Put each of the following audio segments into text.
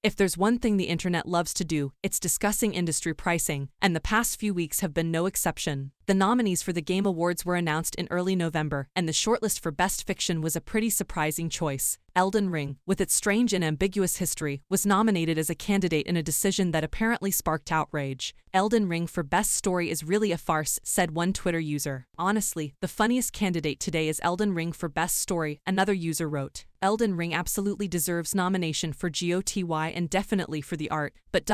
If there's one thing the internet loves to do, it's discussing industry pricing, and the past few weeks have been no exception. The nominees for the Game Awards were announced in early November, and the shortlist for Best Fiction was a pretty surprising choice. Elden Ring, with its strange and ambiguous history, was nominated as a candidate in a decision that apparently sparked outrage. Elden Ring for Best Story is really a farce, said one Twitter user. Honestly, the funniest candidate today is Elden Ring for Best Story, another user wrote. Elden Ring absolutely deserves nomination for GOTY and definitely for the art, but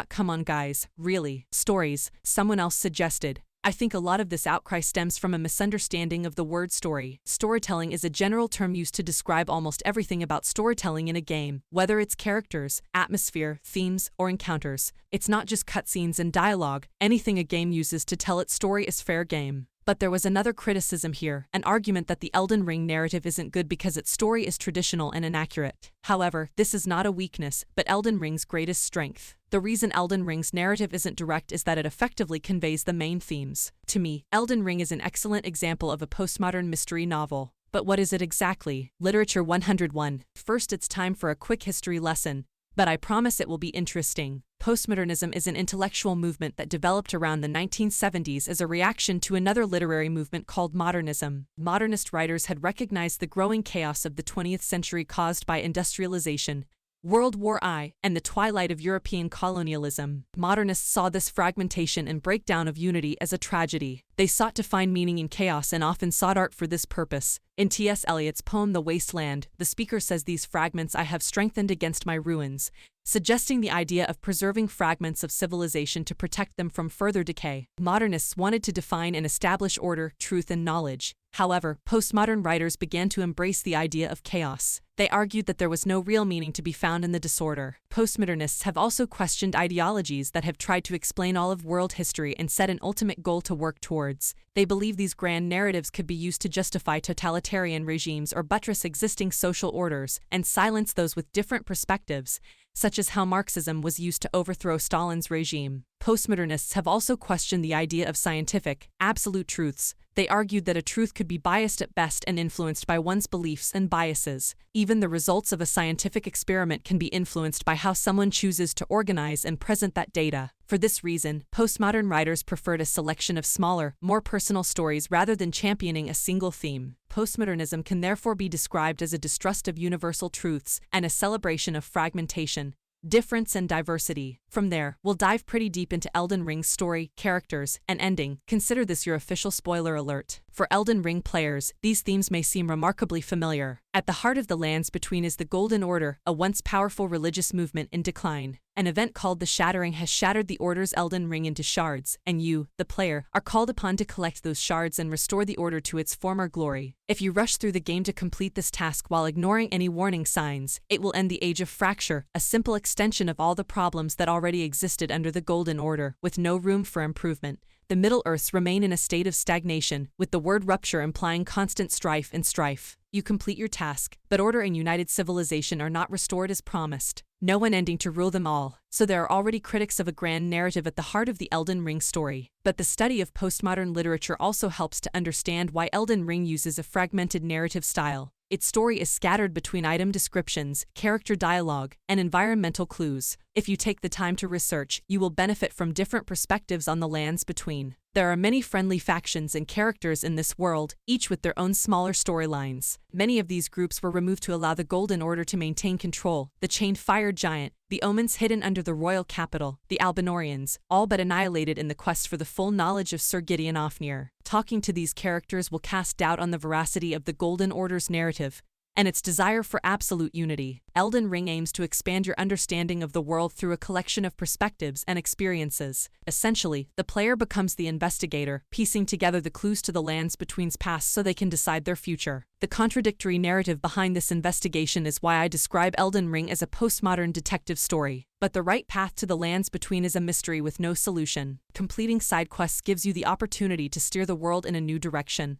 come on guys, really. Stories, someone else suggested. I think a lot of this outcry stems from a misunderstanding of the word story. Storytelling is a general term used to describe almost everything about storytelling in a game, whether it's characters, atmosphere, themes, or encounters. It's not just cutscenes and dialogue. Anything a game uses to tell its story is fair game. But there was another criticism here, an argument that the Elden Ring narrative isn't good because its story is traditional and inaccurate. However, this is not a weakness, but Elden Ring's greatest strength. The reason Elden Ring's narrative isn't direct is that it effectively conveys the main themes. To me, Elden Ring is an excellent example of a postmodern mystery novel. But what is it exactly? Literature 101. First, it's time for a quick history lesson, but I promise it will be interesting. Postmodernism is an intellectual movement that developed around the 1970s as a reaction to another literary movement called modernism. Modernist writers had recognized the growing chaos of the 20th century caused by industrialization, World War I, and the twilight of European colonialism. Modernists saw this fragmentation and breakdown of unity as a tragedy. They sought to find meaning in chaos and often sought art for this purpose. In T.S. Eliot's poem The Waste Land, the speaker says, "These fragments I have strengthened against my ruins," suggesting the idea of preserving fragments of civilization to protect them from further decay. Modernists wanted to define and establish order, truth, and knowledge. However, postmodern writers began to embrace the idea of chaos. They argued that there was no real meaning to be found in the disorder. Postmodernists have also questioned ideologies that have tried to explain all of world history and set an ultimate goal to work towards. They believe these grand narratives could be used to justify totalitarian regimes or buttress existing social orders and silence those with different perspectives, such as how Marxism was used to overthrow Stalin's regime. Postmodernists have also questioned the idea of scientific, absolute truths. They argued that a truth could be biased at best and influenced by one's beliefs and biases. Even the results of a scientific experiment can be influenced by how someone chooses to organize and present that data. For this reason, postmodern writers preferred a selection of smaller, more personal stories rather than championing a single theme. Postmodernism can therefore be described as a distrust of universal truths and a celebration of fragmentation, difference, and diversity. From there, we'll dive pretty deep into Elden Ring's story, characters, and ending. Consider this your official spoiler alert. For Elden Ring players, these themes may seem remarkably familiar. At the heart of the Lands Between is the Golden Order, a once powerful religious movement in decline. An event called the Shattering has shattered the Order's Elden Ring into shards, and you, the player, are called upon to collect those shards and restore the Order to its former glory. If you rush through the game to complete this task while ignoring any warning signs, it will end the Age of Fracture, a simple extension of all the problems that already existed under the Golden Order, with no room for improvement. The Middle Earths remain in a state of stagnation, with the word rupture implying constant strife and strife. You complete your task, but order and united civilization are not restored as promised. No one ending to rule them all, so there are already critics of a grand narrative at the heart of the Elden Ring story. But the study of postmodern literature also helps to understand why Elden Ring uses a fragmented narrative style. Its story is scattered between item descriptions, character dialogue, and environmental clues. If you take the time to research, you will benefit from different perspectives on the Lands Between. There are many friendly factions and characters in this world, each with their own smaller storylines. Many of these groups were removed to allow the Golden Order to maintain control. The Chained Fire Giant, the Omens hidden under the royal capital, the Albinorians, all but annihilated in the quest for the full knowledge of Sir Gideon Ofnir. Talking to these characters will cast doubt on the veracity of the Golden Order's narrative and its desire for absolute unity. Elden Ring aims to expand your understanding of the world through a collection of perspectives and experiences. Essentially, the player becomes the investigator, piecing together the clues to the Lands Between's past so they can decide their future. The contradictory narrative behind this investigation is why I describe Elden Ring as a postmodern detective story. But the right path to the Lands Between is a mystery with no solution. Completing side quests gives you the opportunity to steer the world in a new direction.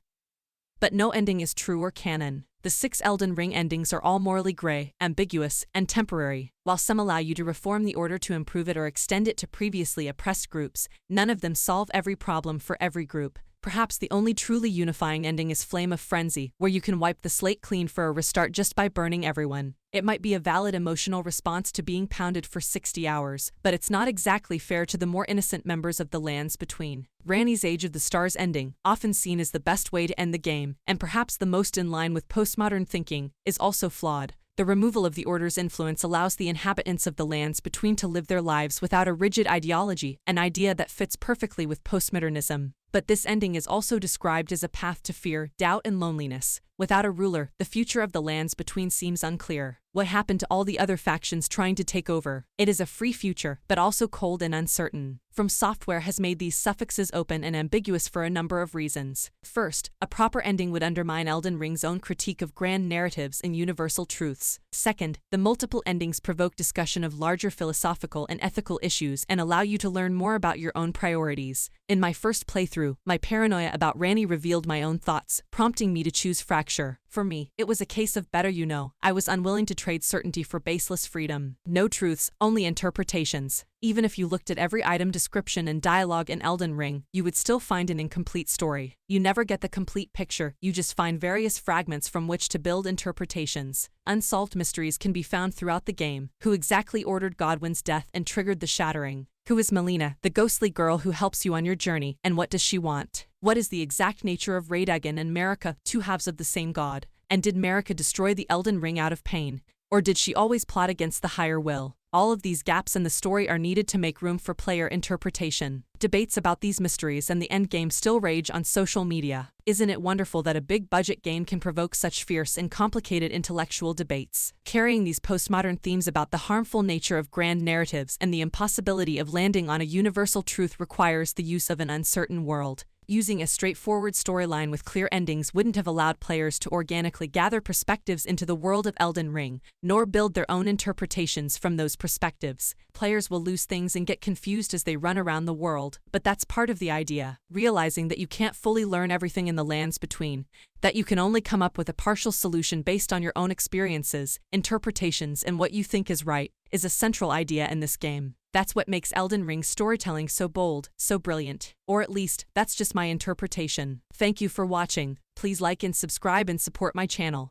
But no ending is true or canon. The 6 Elden Ring endings are all morally gray, ambiguous, and temporary. While some allow you to reform the Order to improve it or extend it to previously oppressed groups, none of them solve every problem for every group. Perhaps the only truly unifying ending is Flame of Frenzy, where you can wipe the slate clean for a restart just by burning everyone. It might be a valid emotional response to being pounded for 60 hours, but it's not exactly fair to the more innocent members of the lands between. Ranni's Age of the Stars ending, often seen as the best way to end the game, and perhaps the most in line with postmodern thinking, is also flawed. The removal of the Order's influence allows the inhabitants of the lands between to live their lives without a rigid ideology, an idea that fits perfectly with postmodernism. But this ending is also described as a path to fear, doubt, and loneliness. Without a ruler, the future of the lands between seems unclear. What happened to all the other factions trying to take over? It is a free future, but also cold and uncertain. From Software has made these suffixes open and ambiguous for a number of reasons. First, a proper ending would undermine Elden Ring's own critique of grand narratives and universal truths. Second, the multiple endings provoke discussion of larger philosophical and ethical issues and allow you to learn more about your own priorities. In my first playthrough, my paranoia about Ranni revealed my own thoughts, prompting me to choose Fracture. For me, it was a case of better you know. I was unwilling to trade certainty for baseless freedom. No truths, only interpretations. Even if you looked at every item description and dialogue in Elden Ring, you would still find an incomplete story. You never get the complete picture, you just find various fragments from which to build interpretations. Unsolved mysteries can be found throughout the game. Who exactly ordered Godwyn's death and triggered the shattering? Who is Melina, the ghostly girl who helps you on your journey, and what does she want? What is the exact nature of Radagon and Marika, two halves of the same god? And did Marika destroy the Elden Ring out of pain? Or did she always plot against the higher will? All of these gaps in the story are needed to make room for player interpretation. Debates about these mysteries and the endgame still rage on social media. Isn't it wonderful that a big-budget game can provoke such fierce and complicated intellectual debates? Carrying these postmodern themes about the harmful nature of grand narratives and the impossibility of landing on a universal truth requires the use of an uncertain world. Using a straightforward storyline with clear endings wouldn't have allowed players to organically gather perspectives into the world of Elden Ring, nor build their own interpretations from those perspectives. Players will lose things and get confused as they run around the world, but that's part of the idea, realizing that you can't fully learn everything in the lands between, that you can only come up with a partial solution based on your own experiences, interpretations, and what you think is right, is a central idea in this game. That's what makes Elden Ring's storytelling so bold, so brilliant. Or at least, that's just my interpretation. Thank you for watching. Please like and subscribe and support my channel.